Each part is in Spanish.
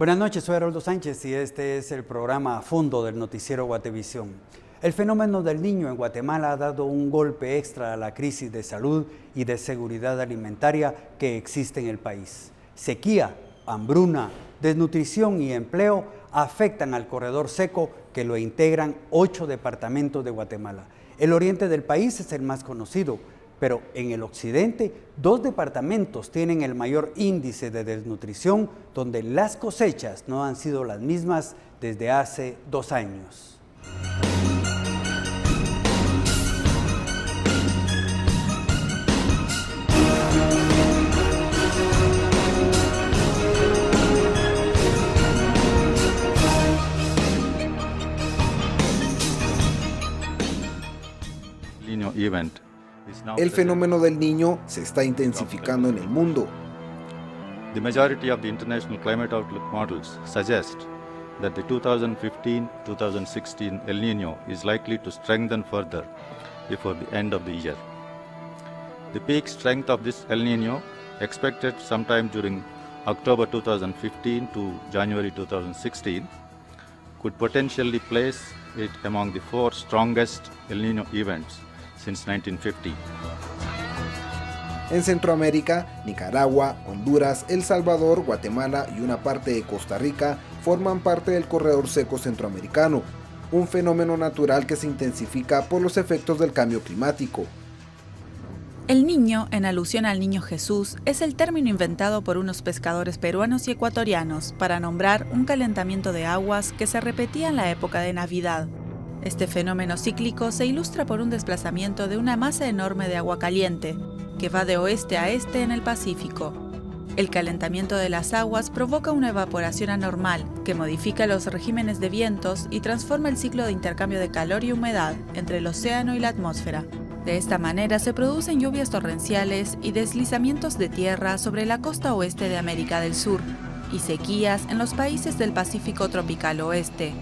Buenas noches, soy Haroldo Sánchez y este es el programa a fondo del noticiero Guatevisión. El fenómeno del niño en Guatemala ha dado un golpe extra a la crisis de salud y de seguridad alimentaria que existe en el país. Sequía, hambruna, desnutrición y empleo afectan al corredor seco que lo integran 8 departamentos de Guatemala. El oriente del país es el más conocido, pero en el occidente 2 departamentos tienen el mayor índice de desnutrición, donde las cosechas no han sido las mismas desde hace 2 años. El fenómeno del Niño se está intensificando en el mundo. The majority of the international climate outlook models suggest that the 2015-2016 El Niño is likely to strengthen further before the end of the year. The peak strength of this El Niño, expected sometime during October 2015 to January 2016, could potentially place it among the 4 strongest El Niño events since 1950. En Centroamérica, Nicaragua, Honduras, El Salvador, Guatemala y una parte de Costa Rica forman parte del corredor seco centroamericano, un fenómeno natural que se intensifica por los efectos del cambio climático. El Niño, en alusión al Niño Jesús, es el término inventado por unos pescadores peruanos y ecuatorianos para nombrar un calentamiento de aguas que se repetía en la época de Navidad. Este fenómeno cíclico se ilustra por un desplazamiento de una masa enorme de agua caliente, que va de oeste a este en el Pacífico. El calentamiento de las aguas provoca una evaporación anormal, que modifica los regímenes de vientos y transforma el ciclo de intercambio de calor y humedad entre el océano y la atmósfera. De esta manera se producen lluvias torrenciales y deslizamientos de tierra sobre la costa oeste de América del Sur, y sequías en los países del Pacífico tropical oeste.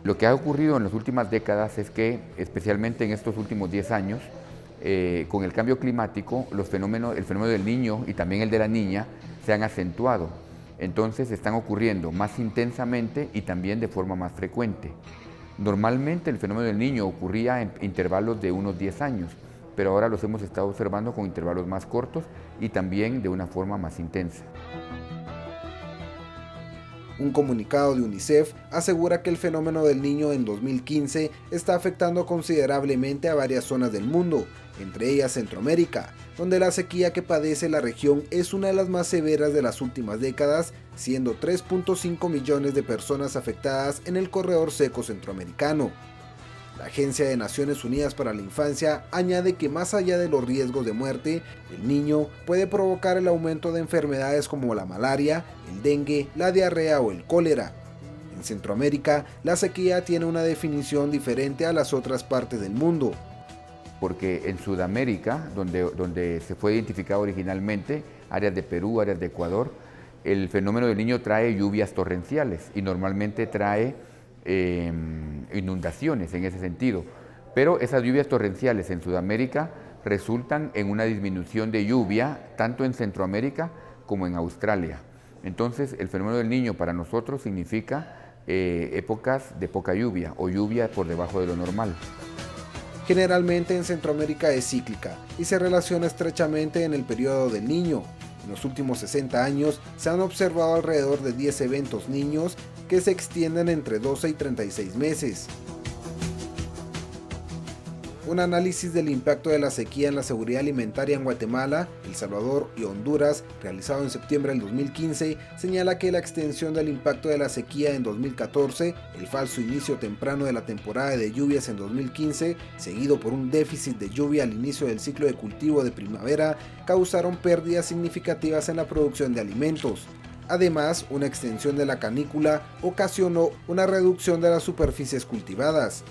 Lo que ha ocurrido en las últimas décadas es que, especialmente en estos últimos 10 años, con el cambio climático, el fenómeno del Niño y también el de la Niña se han acentuado. Entonces están ocurriendo más intensamente y también de forma más frecuente. Normalmente el fenómeno del Niño ocurría en intervalos de unos 10 años, pero ahora los hemos estado observando con intervalos más cortos y también de una forma más intensa. Un comunicado de UNICEF asegura que el fenómeno del Niño en 2015 está afectando considerablemente a varias zonas del mundo, entre ellas Centroamérica, donde la sequía que padece la región es una de las más severas de las últimas décadas, siendo 3.5 millones de personas afectadas en el corredor seco centroamericano. La Agencia de Naciones Unidas para la Infancia añade que más allá de los riesgos de muerte, el niño puede provocar el aumento de enfermedades como la malaria, el dengue, la diarrea o el cólera. En Centroamérica, la sequía tiene una definición diferente a las otras partes del mundo. Porque en Sudamérica, donde se fue identificado originalmente, áreas de Perú, áreas de Ecuador, el fenómeno del Niño trae lluvias torrenciales y normalmente trae inundaciones en ese sentido, pero esas lluvias torrenciales en Sudamérica resultan en una disminución de lluvia tanto en Centroamérica como en Australia. Entonces el fenómeno del Niño para nosotros significa épocas de poca lluvia o lluvia por debajo de lo normal. Generalmente en Centroamérica es cíclica y se relaciona estrechamente en el periodo del Niño. En los últimos 60 años se han observado alrededor de 10 eventos niños que se extienden entre 12 y 36 meses. Un análisis del impacto de la sequía en la seguridad alimentaria en Guatemala, El Salvador y Honduras, realizado en septiembre del 2015, señala que la extensión del impacto de la sequía en 2014, el falso inicio temprano de la temporada de lluvias en 2015, seguido por un déficit de lluvia al inicio del ciclo de cultivo de primavera, causaron pérdidas significativas en la producción de alimentos. Además, una extensión de la canícula ocasionó una reducción de las superficies cultivadas.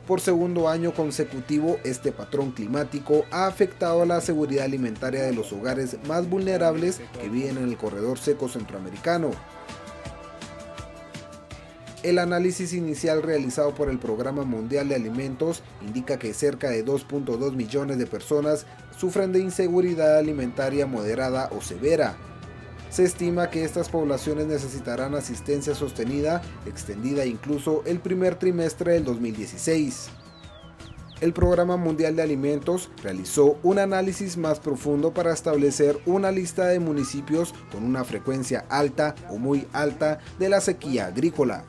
Por segundo año consecutivo, este patrón climático ha afectado a la seguridad alimentaria de los hogares más vulnerables que viven en el corredor seco centroamericano. El análisis inicial realizado por el Programa Mundial de Alimentos indica que cerca de 2.2 millones de personas sufren de inseguridad alimentaria moderada o severa. Se estima que estas poblaciones necesitarán asistencia sostenida, extendida incluso el primer trimestre del 2016. El Programa Mundial de Alimentos realizó un análisis más profundo para establecer una lista de municipios con una frecuencia alta o muy alta de la sequía agrícola.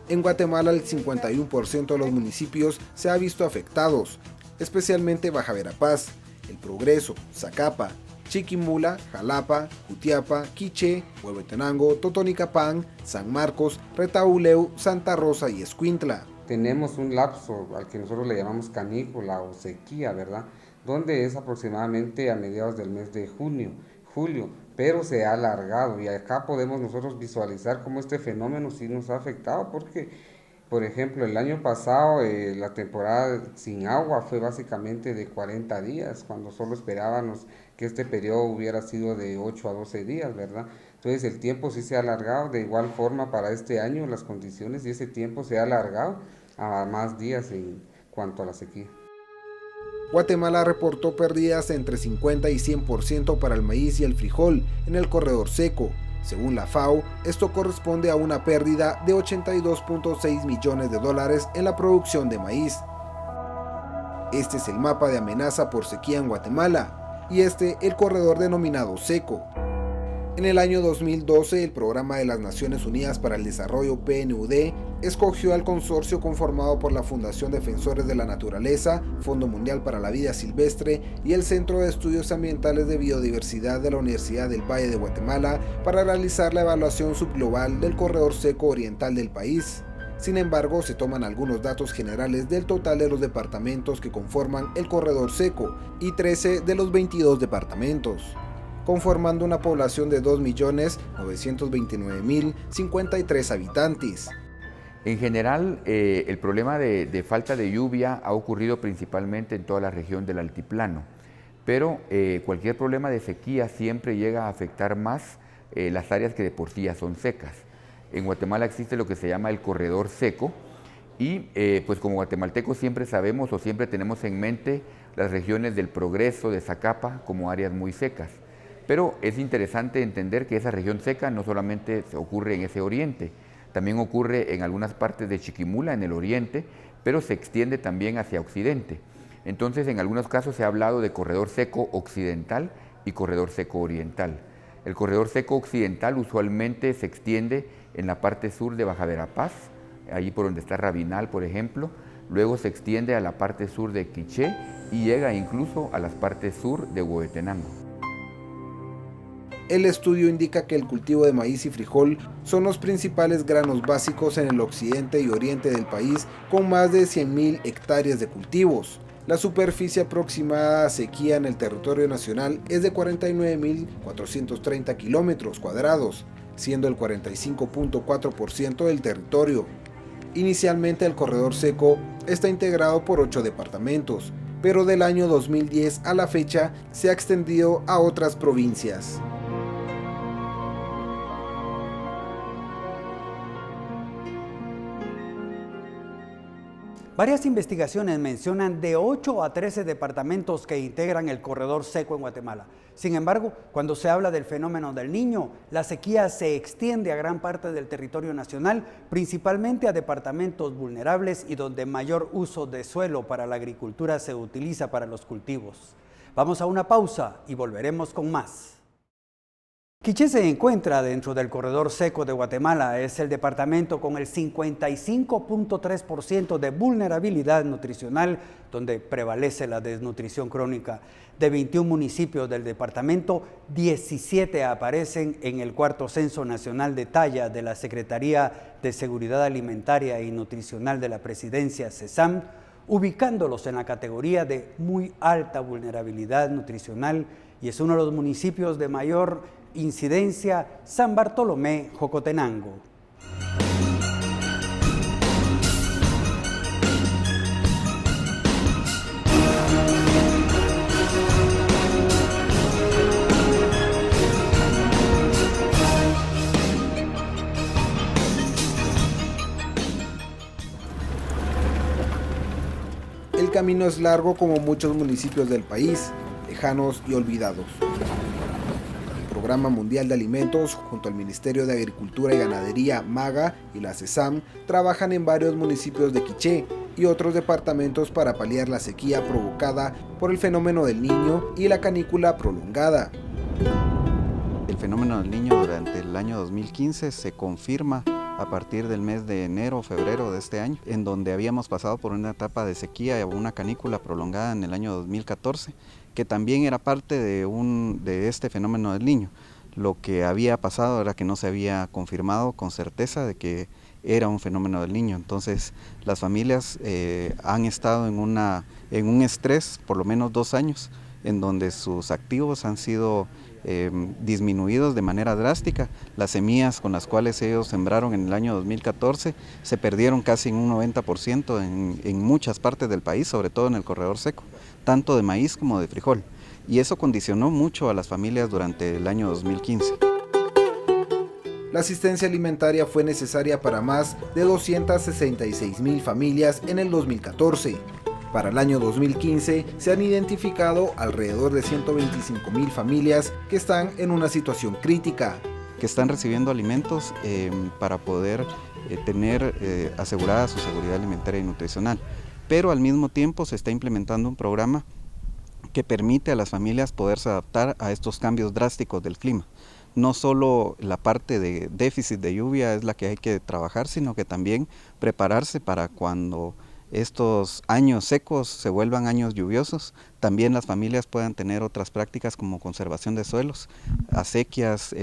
En Guatemala, el 51% de los municipios se ha visto afectados, especialmente Baja Verapaz, El Progreso, Zacapa, Chiquimula, Jalapa, Jutiapa, Quiché, Huehuetenango, Totonicapán, San Marcos, Retauleu, Santa Rosa y Escuintla. Tenemos un lapso al que nosotros le llamamos canícula o sequía, ¿verdad? Donde es aproximadamente a mediados del mes de julio, pero se ha alargado y acá podemos nosotros visualizar cómo este fenómeno sí nos ha afectado porque, por ejemplo, el año pasado la temporada sin agua fue básicamente de 40 días, cuando solo esperábamos que este periodo hubiera sido de 8 a 12 días, ¿verdad? Entonces el tiempo sí se ha alargado, de igual forma para este año las condiciones y ese tiempo se ha alargado a más días en cuanto a la sequía. Guatemala reportó pérdidas entre 50 y 100% para el maíz y el frijol en el corredor seco. Según la FAO, esto corresponde a una pérdida de $82.6 millones en la producción de maíz. Este es el mapa de amenaza por sequía en Guatemala, y el corredor denominado seco. En el año 2012, el Programa de las Naciones Unidas para el Desarrollo PNUD escogió al consorcio conformado por la Fundación Defensores de la Naturaleza, Fondo Mundial para la Vida Silvestre y el Centro de Estudios Ambientales de Biodiversidad de la Universidad del Valle de Guatemala para realizar la evaluación subglobal del corredor seco oriental del país. Sin embargo, se toman algunos datos generales del total de los departamentos que conforman el corredor seco y 13 de los 22 departamentos, conformando una población de 2.929.053 habitantes. En general, el problema de falta de lluvia ha ocurrido principalmente en toda la región del altiplano, pero cualquier problema de sequía siempre llega a afectar más las áreas que de por sí ya son secas. En Guatemala existe lo que se llama el corredor seco y pues como guatemaltecos siempre sabemos o siempre tenemos en mente las regiones del Progreso, de Zacapa, como áreas muy secas. Pero es interesante entender que esa región seca no solamente ocurre en ese oriente, también ocurre en algunas partes de Chiquimula, en el oriente, pero se extiende también hacia occidente. Entonces, en algunos casos se ha hablado de corredor seco occidental y corredor seco oriental. El corredor seco occidental usualmente se extiende en la parte sur de Baja Verapaz, allí por donde está Rabinal, por ejemplo, luego se extiende a la parte sur de Quiché y llega incluso a las partes sur de Huehuetenango. El estudio indica que el cultivo de maíz y frijol son los principales granos básicos en el occidente y oriente del país, con más de 100.000 hectáreas de cultivos. La superficie aproximada a sequía en el territorio nacional es de 49.430 kilómetros cuadrados, siendo el 45.4% del territorio. Inicialmente el corredor seco está integrado por 8 departamentos, pero del año 2010 a la fecha se ha extendido a otras provincias. Varias investigaciones mencionan de 8 a 13 departamentos que integran el corredor seco en Guatemala. Sin embargo, cuando se habla del fenómeno del Niño, la sequía se extiende a gran parte del territorio nacional, principalmente a departamentos vulnerables y donde mayor uso de suelo para la agricultura se utiliza para los cultivos. Vamos a una pausa y volveremos con más. Quiché se encuentra dentro del corredor seco de Guatemala. Es el departamento con el 55.3% de vulnerabilidad nutricional, donde prevalece la desnutrición crónica. De 21 municipios del departamento, 17 aparecen en el cuarto Censo Nacional de Talla de la Secretaría de Seguridad Alimentaria y Nutricional de la Presidencia, CESAM, ubicándolos en la categoría de muy alta vulnerabilidad nutricional, y es uno de los municipios de mayor incidencia, San Bartolomé, Jocotenango. El camino es largo como muchos municipios del país, lejanos y olvidados. El Programa Mundial de Alimentos, junto al Ministerio de Agricultura y Ganadería, MAGA, y la CESAM, trabajan en varios municipios de Quiché y otros departamentos para paliar la sequía provocada por el fenómeno del Niño y la canícula prolongada. El fenómeno del Niño durante el año 2015 se confirma a partir del mes de enero o febrero de este año, en donde habíamos pasado por una etapa de sequía o una canícula prolongada en el año 2014, que también era parte de este fenómeno del Niño. Lo que había pasado era que no se había confirmado con certeza de que era un fenómeno del Niño. Entonces las familias han estado en un estrés por lo menos 2 años, en donde sus activos han sido disminuidos de manera drástica. Las semillas con las cuales ellos sembraron en el año 2014 se perdieron casi en un 90% en muchas partes del país, sobre todo en el corredor seco, tanto de maíz como de frijol. Y eso condicionó mucho a las familias durante el año 2015. La asistencia alimentaria fue necesaria para más de 266,000 familias en el 2014. Para el año 2015 se han identificado alrededor de 125,000 familias que están en una situación crítica. Que están recibiendo alimentos para poder tener asegurada su seguridad alimentaria y nutricional. Pero al mismo tiempo se está implementando un programa que permite a las familias poderse adaptar a estos cambios drásticos del clima. No solo la parte de déficit de lluvia es la que hay que trabajar, sino que también prepararse para cuando estos años secos se vuelvan años lluviosos, también las familias puedan tener otras prácticas como conservación de suelos, acequias,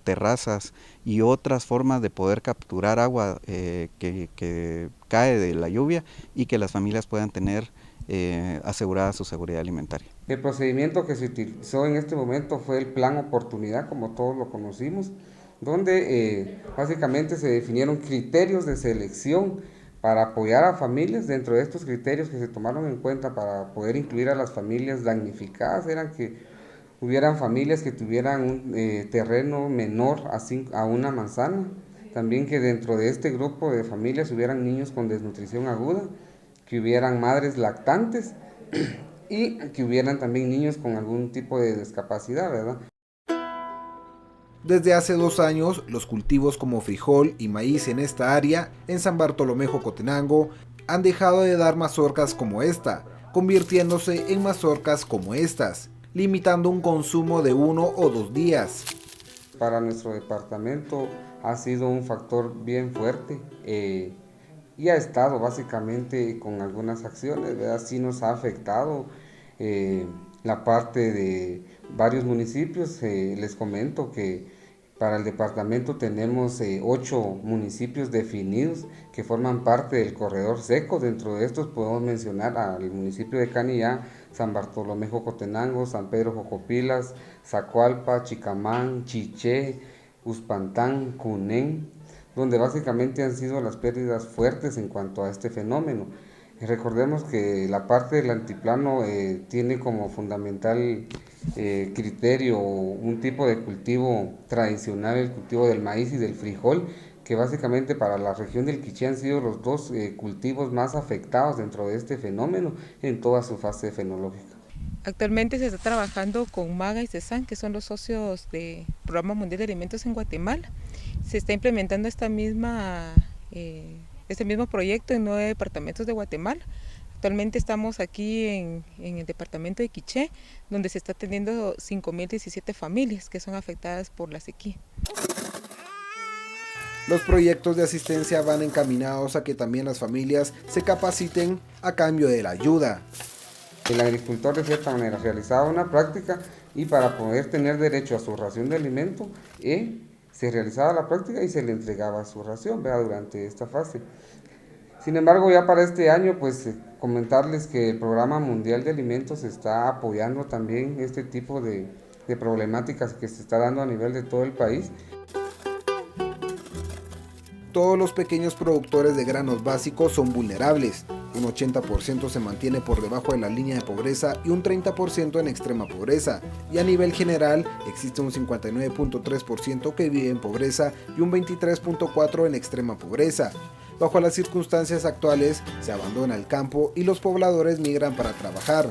terrazas y otras formas de poder capturar agua que cae de la lluvia y que las familias puedan tener asegurada su seguridad alimentaria. El procedimiento que se utilizó en este momento fue el Plan Oportunidad, como todos lo conocimos, donde básicamente se definieron criterios de selección para apoyar a familias. Dentro de estos criterios que se tomaron en cuenta para poder incluir a las familias damnificadas eran que hubieran familias que tuvieran un terreno menor a una manzana, también que dentro de este grupo de familias hubieran niños con desnutrición aguda, que hubieran madres lactantes y que hubieran también niños con algún tipo de discapacidad, ¿verdad? Desde hace 2 años, los cultivos como frijol y maíz en esta área, en San Bartolomé Jocotenango, han dejado de dar mazorcas como esta, convirtiéndose en mazorcas como estas, limitando un consumo de 1 o 2 días. Para nuestro departamento ha sido un factor bien fuerte y ha estado básicamente con algunas acciones, ¿verdad? Sí nos ha afectado la parte de varios municipios. Les comento que para el departamento tenemos 8 municipios definidos que forman parte del corredor seco. Dentro de estos podemos mencionar al municipio de Canillá, San Bartolomé Jocotenango, San Pedro Jocopilas, Zacualpa, Chicamán, Chiché, Uspantán, Cunén, donde básicamente han sido las pérdidas fuertes en cuanto a este fenómeno. Recordemos que la parte del altiplano tiene como fundamental criterio un tipo de cultivo tradicional, el cultivo del maíz y del frijol, que básicamente para la región del Quiché han sido los 2 cultivos más afectados dentro de este fenómeno en toda su fase fenológica. Actualmente se está trabajando con MAGA y CESAM, que son los socios del Programa Mundial de Alimentos en Guatemala. Se está implementando este mismo proyecto en 9 departamentos de Guatemala. Actualmente estamos aquí en el departamento de Quiché, donde se está atendiendo 5,017 familias que son afectadas por la sequía. Los proyectos de asistencia van encaminados a que también las familias se capaciten a cambio de la ayuda. El agricultor de cierta manera realizaba una práctica y para poder tener derecho a su ración de alimento, se realizaba la práctica y se le entregaba su ración, ¿verdad? Durante esta fase. Sin embargo, ya para este año, pues comentarles que el Programa Mundial de Alimentos está apoyando también este tipo de problemáticas que se está dando a nivel de todo el país. Todos los pequeños productores de granos básicos son vulnerables. Un 80% se mantiene por debajo de la línea de pobreza y un 30% en extrema pobreza. Y a nivel general existe un 59.3% que vive en pobreza y un 23.4% en extrema pobreza. Bajo las circunstancias actuales, se abandona el campo y los pobladores migran para trabajar.